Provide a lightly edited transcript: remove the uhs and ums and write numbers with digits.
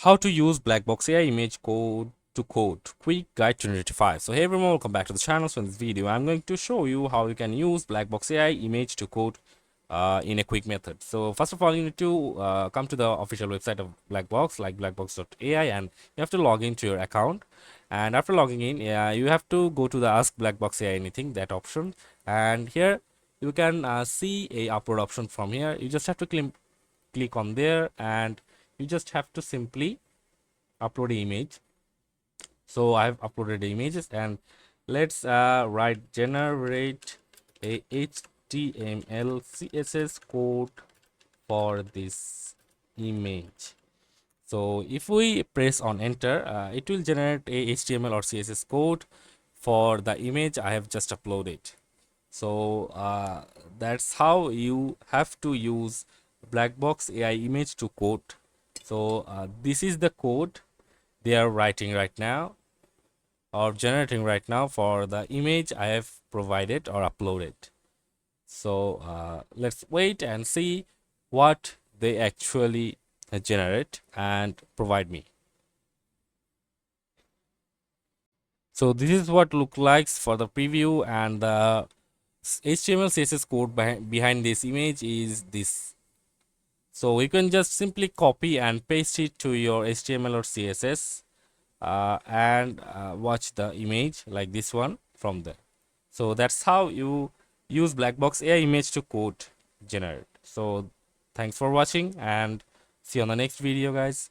How to use Blackbox AI image code to code quick guide 2025. So hey everyone, welcome back to the channel. So in this video I'm going to show you how you can use Blackbox AI image to code in a quick method. So first of all, you need to come to the official website of Blackbox, like blackbox.ai, and you have to log into your account. And after logging in, you have to go to the ask Blackbox AI anything, that option, and here you can see a upload option. From here you just have to click on there, and you just have to simply upload the image. So I have uploaded the images, and let's write generate a HTML CSS code for this image. So if we press on enter, it will generate a HTML or CSS code for the image I have just uploaded. So that's how you have to use Blackbox AI image to code. So this is the code they are writing right now, or generating right now, for the image I have provided or uploaded. So let's wait and see what they actually generate and provide me. So this is what look like for the preview, and the HTML CSS code behind this image is this. So you can just simply copy and paste it to your HTML or CSS and watch the image like this one from there. So that's how you use Blackbox AI image to code generate. So thanks for watching, and see you on the next video, guys.